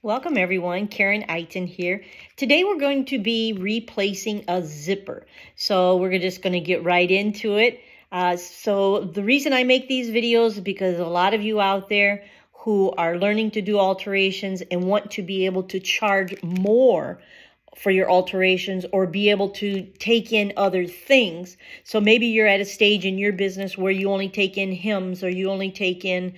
Welcome everyone, Karen Eiton here. Today we're going to be replacing a zipper. So we're just going to get right into it. So the reason I make these videos is because a lot of you out there who are learning to do alterations and want to be able to charge more for your alterations or be able to take in other things. So maybe you're at a stage in your business where you only take in hems or you only take in,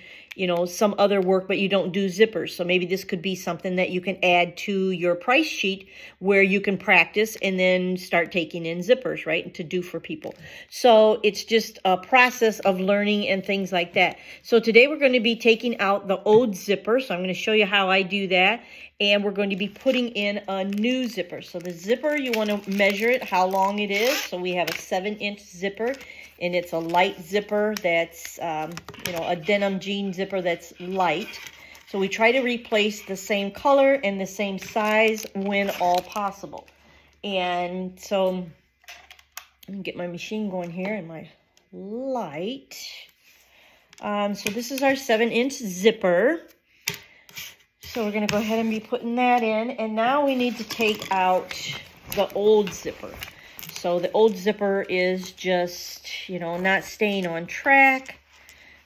some other work, but you don't do zippers. So maybe this could be something that you can add to your price sheet where you can practice and then start taking in zippers, right? To do for people. So it's just a process of learning and things like that. So today we're going to be taking out the old zipper. So I'm going to show you how I do that. And we're going to be putting in a new zipper. So the zipper, you want to measure it, how long it is. So we have a 7-inch zipper, and it's a light zipper that's, a denim jean zipper that's light. So we try to replace the same color and the same size when all possible. And so let me get my machine going here and my light. So this is our 7-inch zipper. So we're going to go ahead and be putting that in. And now we need to take out the old zipper. So the old zipper is just, not staying on track.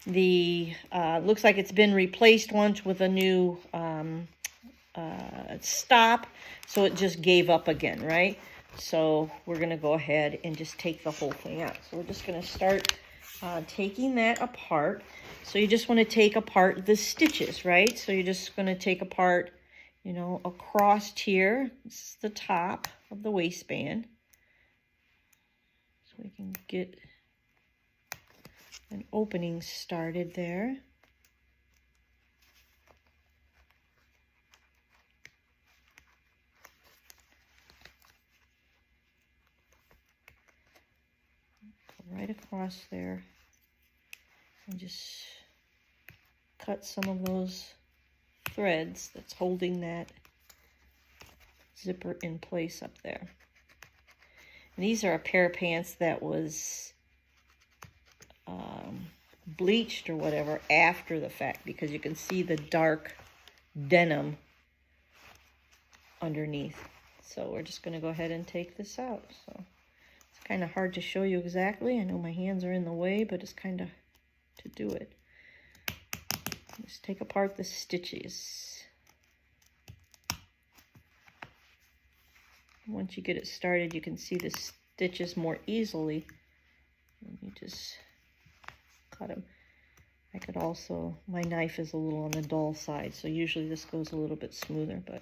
The looks like it's been replaced once with a new stop. So it just gave up again, right? So we're going to go ahead and just take the whole thing out. So we're just going to start taking that apart. So you just want to take apart the stitches, right? So you're just going to take apart, across here. This is the top of the waistband. So we can get an opening started there. Right across there. And just cut some of those threads that's holding that zipper in place up there. And these are a pair of pants that was bleached or whatever after the fact, because you can see the dark denim underneath. So we're just going to go ahead and take this out. So it's kind of hard to show you exactly. I know my hands are in the way, but it's kind of to do it. Just take apart the stitches. Once you get it started, you can see the stitches more easily. And you just cut them. I could also, my knife is a little on the dull side, so usually this goes a little bit smoother, but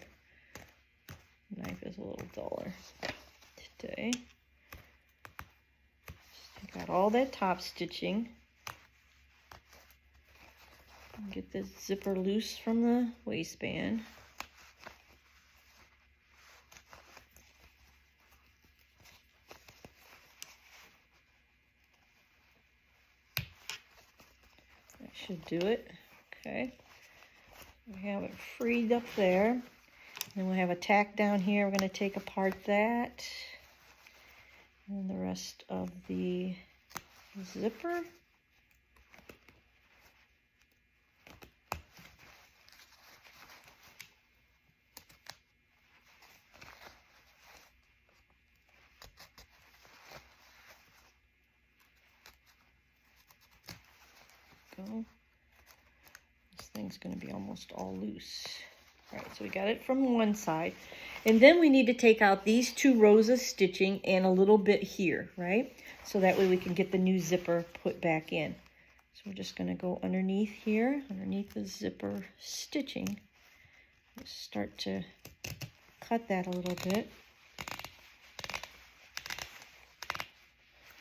the knife is a little duller today. Just take out all that top stitching. Get this zipper loose from the waistband. That should do it. Okay. We have it freed up there. Then we have a tack down here. We're going to take apart that. And the rest of the zipper. Go. This thing's going to be almost all loose. All right, so we got it from one side. And then we need to take out these 2 rows of stitching and a little bit here, right? So that way we can get the new zipper put back in. So we're just going to go underneath here, underneath the zipper stitching. Just start to cut that a little bit.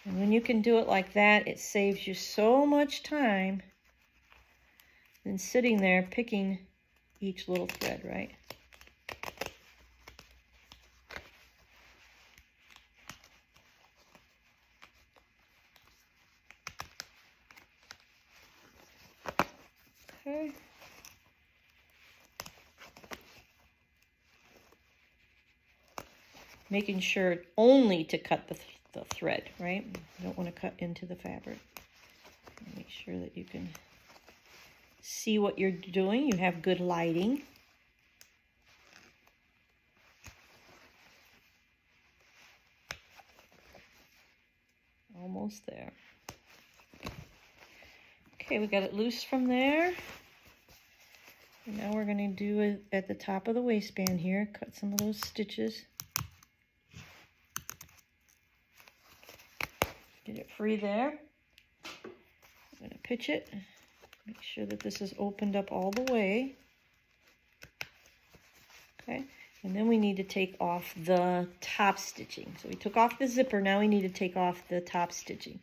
And when you can do it like that, it saves you so much time than sitting there picking each little thread, right? Okay. Making sure only to cut the thread, right? You don't want to cut into the fabric. Make sure that you can see what you're doing. You have good lighting. Almost there. Okay, we got it loose from there. And now we're going to do it at the top of the waistband here. Cut some of those stitches. Get it free there. I'm going to pitch it. Make sure that this is opened up all the way. Okay, and then we need to take off the top stitching. So we took off the zipper, now we need to take off the top stitching.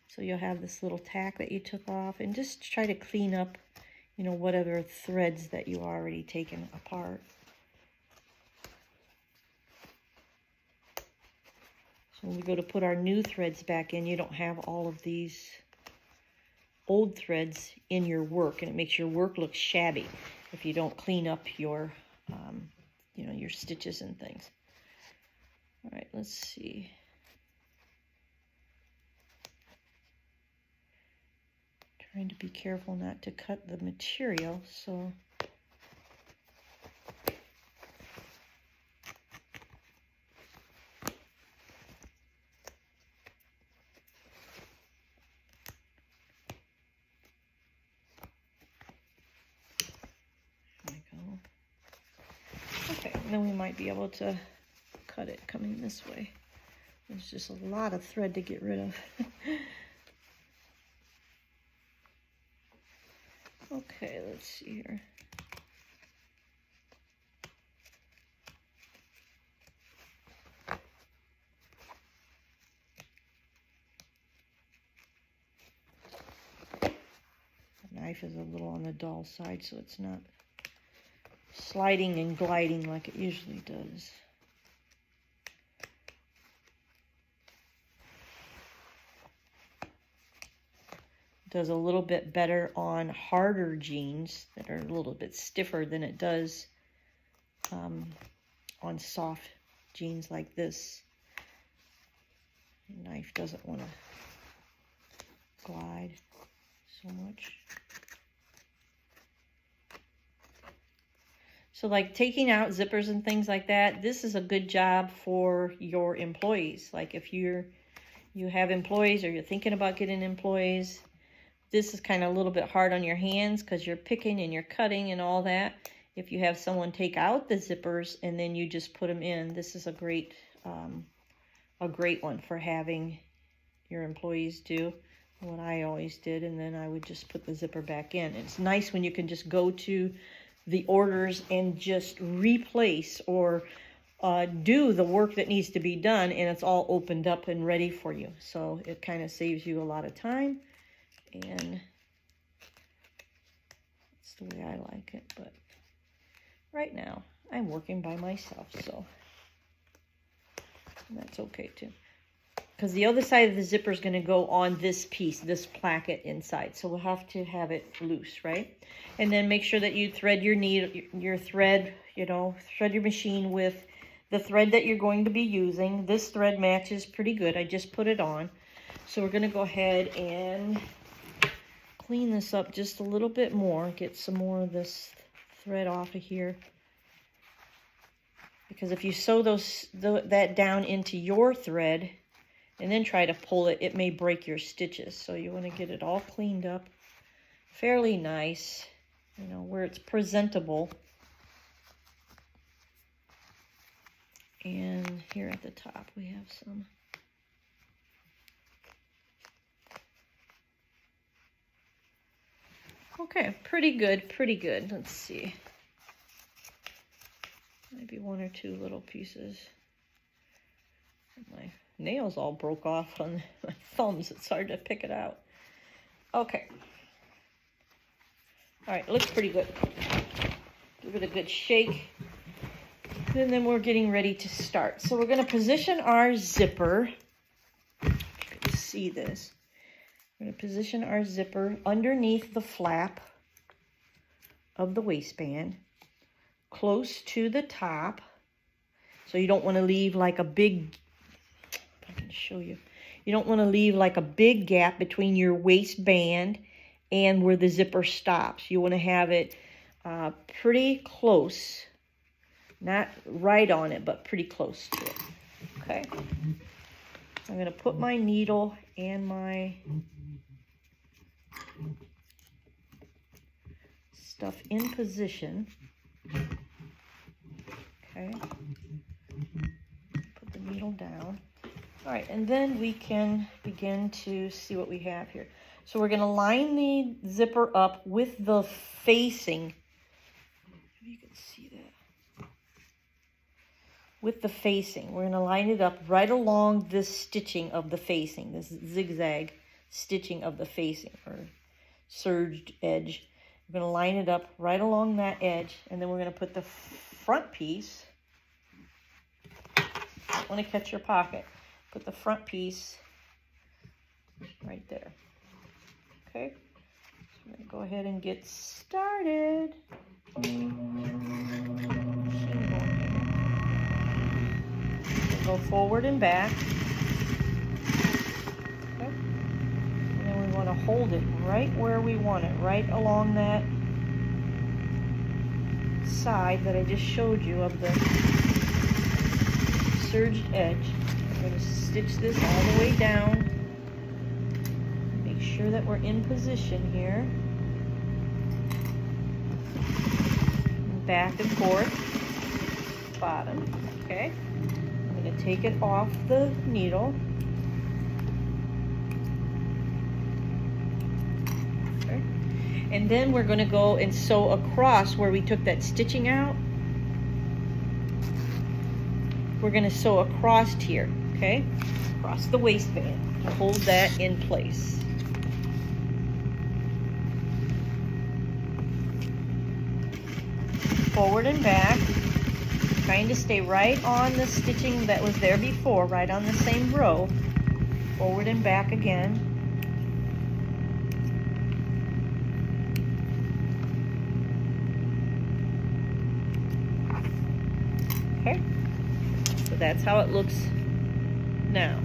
So you'll have this little tack that you took off, and just try to clean up, you know, whatever threads that you already taken apart. So when we go to put our new threads back in, you don't have all of these old threads in your work, and it makes your work look shabby if you don't clean up your you know, your stitches and things. All right, let's see. Trying to be careful not to cut the material, so and then we might be able to cut it coming this way. There's just a lot of thread to get rid of. Okay, let's see here. The knife is a little on the dull side, so it's not sliding and gliding like it usually does. It does a little bit better on harder jeans that are a little bit stiffer than it does on soft jeans like this. The knife doesn't want to glide so much. So like taking out zippers and things like that, this is a good job for your employees. Like if you have employees or you're thinking about getting employees, this is kind of a little bit hard on your hands because you're picking and you're cutting and all that. If you have someone take out the zippers and then you just put them in, this is a great one for having your employees do. What I always did, and then I would just put the zipper back in. It's nice when you can just go to the orders and just replace or do the work that needs to be done, and it's all opened up and ready for you. So it kind of saves you a lot of time, and that's the way I like it. But right now I'm working by myself, so that's okay too. Because the other side of the zipper is going to go on this piece, this placket inside. So we'll have to have it loose, right? And then make sure that you thread your thread, you know, thread your machine with the thread that you're going to be using. This thread matches pretty good. I just put it on. So we're going to go ahead and clean this up just a little bit more. Get some more of this thread off of here. Because if you sew that down into your thread, and then try to pull it, it may break your stitches. So you want to get it all cleaned up fairly nice, you know, where it's presentable. And here at the top we have some. Okay, pretty good, pretty good. Let's see. Maybe one or two little pieces. My nails all broke off on my thumbs. It's hard to pick it out. Okay. All right, looks pretty good. Give it a good shake. And then we're getting ready to start. So we're going to position our zipper. If you can see this. We're going to position our zipper underneath the flap of the waistband, close to the top. So you don't want to leave like a big, if I can show you, you don't want to leave like a big gap between your waistband and where the zipper stops. You want to have it pretty close, not right on it, but pretty close to it. Okay. I'm going to put my needle and my stuff in position. Okay. Put the needle down. All right, and then we can begin to see what we have here. So we're going to line the zipper up with the facing. Maybe you can see that. With the facing, we're going to line it up right along this stitching of the facing, this zigzag stitching of the facing or serged edge. We're going to line it up right along that edge, and then we're going to put the front piece. Don't want to catch your pocket. Put the front piece right there. Okay, so I'm going to go ahead and get started. Go forward and back. Okay. And then we want to hold it right where we want it, right along that side that I just showed you of the serged edge. I'm going to stitch this all the way down. Make sure that we're in position here. Back and forth. Bottom. Okay. I'm going to take it off the needle. Okay. And then we're going to go and sew across where we took that stitching out. We're going to sew across here, okay? Across the waistband to hold that in place. Forward and back. Trying to stay right on the stitching that was there before, right on the same row. Forward and back again. Okay, so that's how it looks now.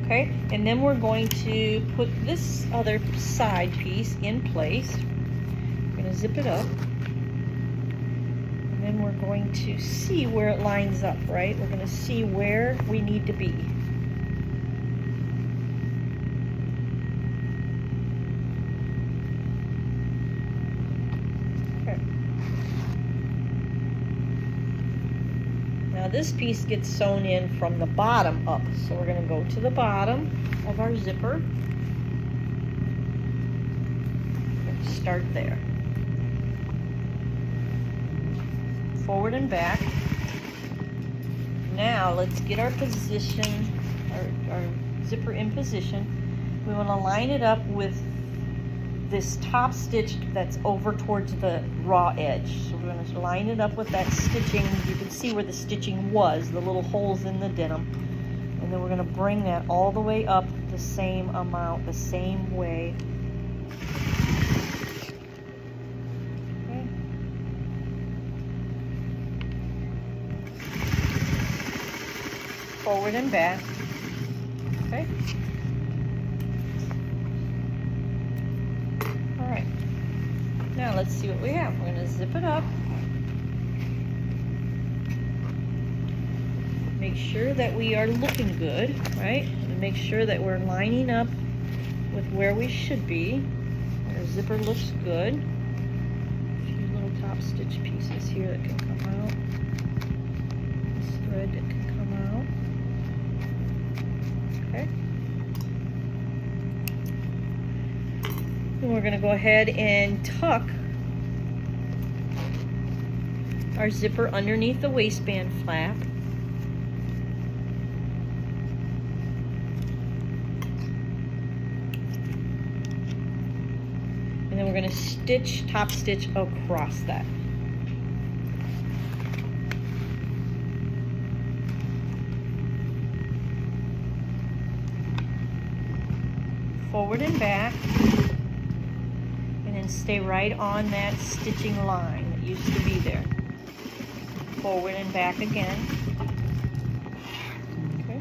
Okay, and then we're going to put this other side piece in place. We're going to zip it up. Then we're going to see where it lines up, right? We're going to see where we need to be. Okay. Now this piece gets sewn in from the bottom up. So we're going to go to the bottom of our zipper. Let's start there. Forward and back. Now let's get our position, our zipper in position. We want to line it up with this top stitch that's over towards the raw edge. So we're going to line it up with that stitching. You can see where the stitching was, the little holes in the denim. And then we're going to bring that all the way up the same amount, the same way. Forward and back. Okay. All right. Now let's see what we have. We're going to zip it up. Make sure that we are looking good, right? And make sure that we're lining up with where we should be. Our zipper looks good. A few little top stitch pieces here that can come out. This thread that can come out. Okay. And we're going to go ahead and tuck our zipper underneath the waistband flap. And then we're going to stitch, top stitch across that. Forward and back, and then stay right on that stitching line that used to be there. Forward and back again. Okay.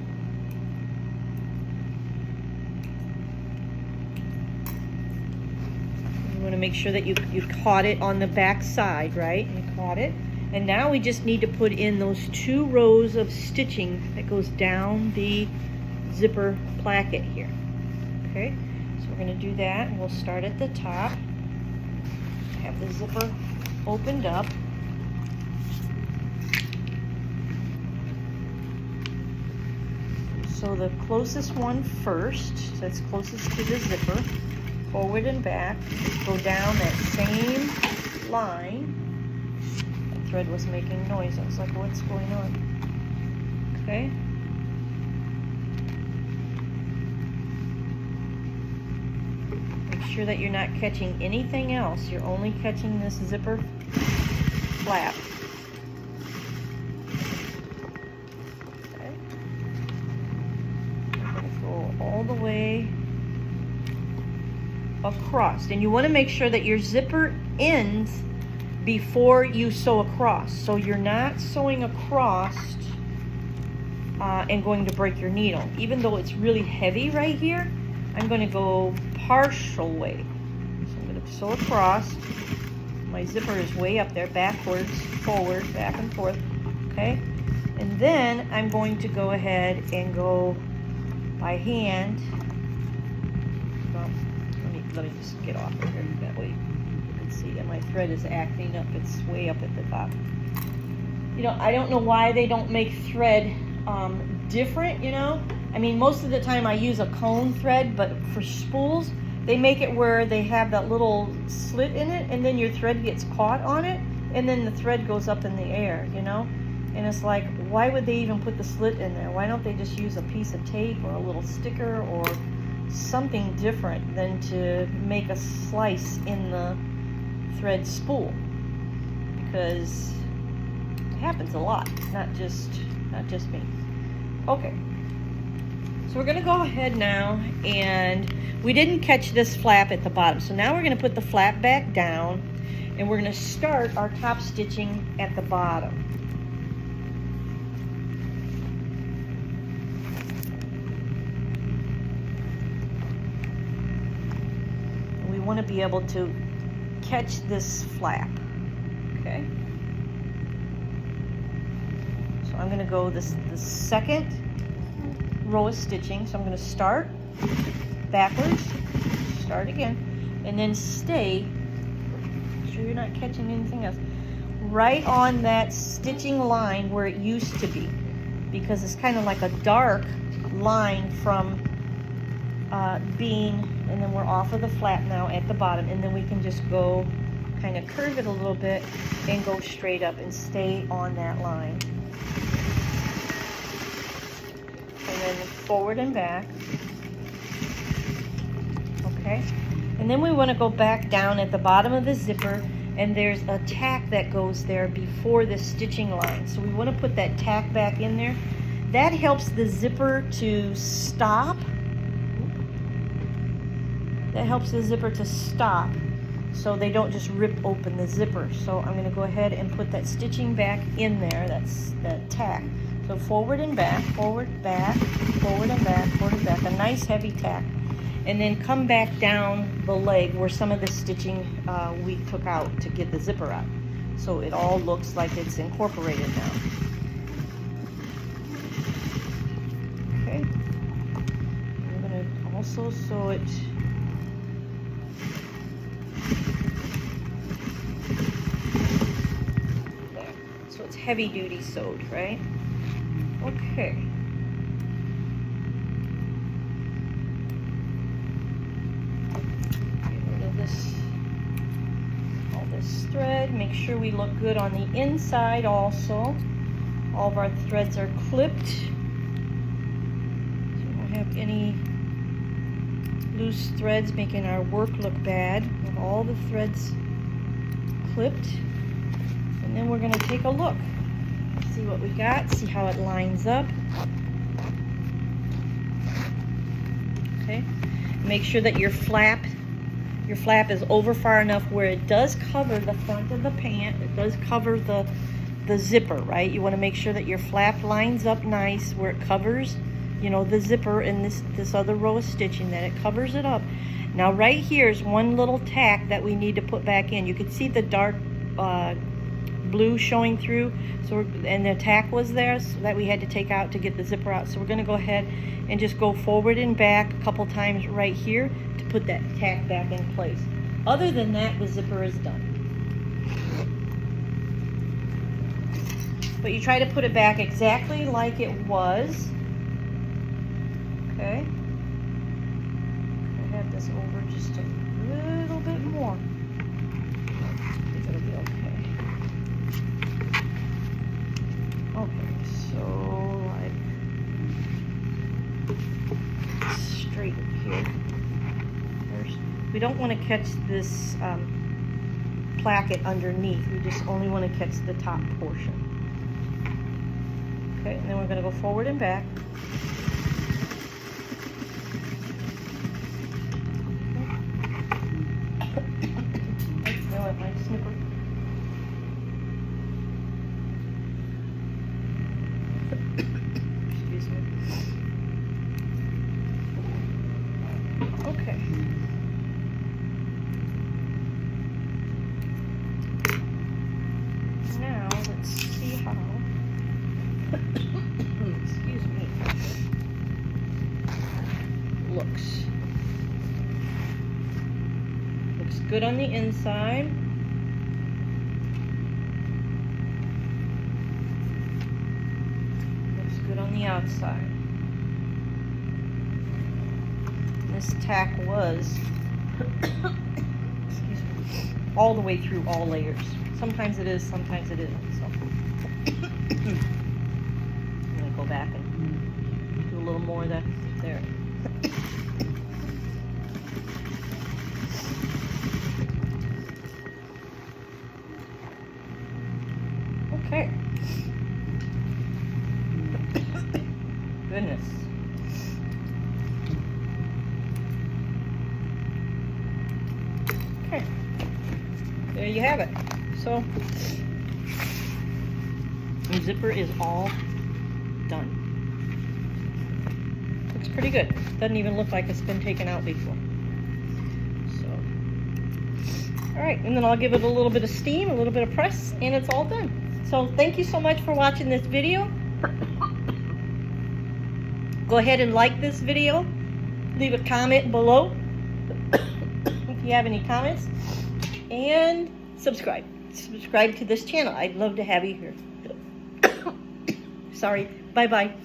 You want to make sure that you caught it on the back side, right? You caught it. And now we just need to put in those 2 rows of stitching that goes down the zipper placket here. Okay, so we're going to do that, and we'll start at the top. Have the zipper opened up. So the closest one first, so that's closest to the zipper, forward and back, go down that same line. The thread was making noise. I was like, what's going on? Okay. Make sure that you're not catching anything else. You're only catching this zipper flap. All the way across, and you want to make sure that your zipper ends before you sew across, so you're not sewing across and going to break your needle. Even though it's really heavy right here, I'm going to go partial way. So I'm going to sew across. My zipper is way up there, backwards, forward, back and forth. Okay, and then I'm going to go ahead and go by hand. Well, let me just get off of here. That way you can see that my thread is acting up. It's way up at the top. You know, I don't know why they don't make thread different, you know. I mean, most of the time I use a cone thread, but for spools, they make it where they have that little slit in it, and then your thread gets caught on it, and then the thread goes up in the air, you know. And it's like, why would they even put the slit in there? Why don't they just use a piece of tape or a little sticker or something different than to make a slice in the thread spool? Because it happens a lot, not just me. Okay, so we're gonna go ahead now, and we didn't catch this flap at the bottom, so now we're gonna put the flap back down, and we're gonna start our top stitching at the bottom. Want to be able to catch this flap. Okay, so I'm going to go the second row of stitching. So I'm going to start backwards, start again, and then stay. Make sure you're not catching anything else. Right on that stitching line where it used to be, because it's kind of like a dark line from being, and then we're off of the flap now at the bottom, and then we can just go kind of curve it a little bit and go straight up and stay on that line. And then forward and back. Okay, and then we want to go back down at the bottom of the zipper, and there's a tack that goes there before the stitching line, so we want to put that tack back in there. That helps the zipper to stop. That helps the zipper to stop, so they don't just rip open the zipper. So I'm going to go ahead and put that stitching back in there. That's that tack. So forward and back, forward, back, forward and back, forward and back. A nice heavy tack. And then come back down the leg where some of the stitching we took out to get the zipper out. So it all looks like it's incorporated now. Okay. I'm going to also sew it. So it's heavy duty sewed, right? Okay. Get rid of this, all this thread. Make sure we look good on the inside also. All of our threads are clipped, so we don't have any loose threads making our work look bad. We have all the threads clipped. And then we're going to take a look, see what we got, see how it lines up. Okay, make sure that your flap is over far enough where it does cover the front of the pant. It does cover the zipper, right? You want to make sure that your flap lines up nice where it covers, you know, the zipper in this other row of stitching, that it covers it up. Now right here is one little tack that we need to put back in. You can see the dark blue showing through. So and the tack was there, so that we had to take out to get the zipper out. So we're going to go ahead and just go forward and back a couple times right here to put that tack back in place. Other than that, the zipper is done. But you try to put it back exactly like it was. Okay. I have this over just a little bit more. I think it'll be okay. Okay, so like straight here. We don't want to catch this placket underneath. We just only want to catch the top portion. Okay, and then we're going to go forward and back. My snipper. Excuse me. Okay. Now let's see how. Excuse me. Looks good on the inside. Looks good on the outside. This tack was excuse me, all the way through all layers. Sometimes it is, sometimes it isn't. So I'm gonna go back and do a little more of that there. Okay. Goodness. Okay. There you have it. So, the zipper is all done. Looks pretty good. Doesn't even look like it's been taken out before. So, all right, and then I'll give it a little bit of steam, a little bit of press, and it's all done. So thank you so much for watching this video. Go ahead and like this video. Leave a comment below if you have any comments. And subscribe. Subscribe to this channel. I'd love to have you here. Sorry. Bye-bye.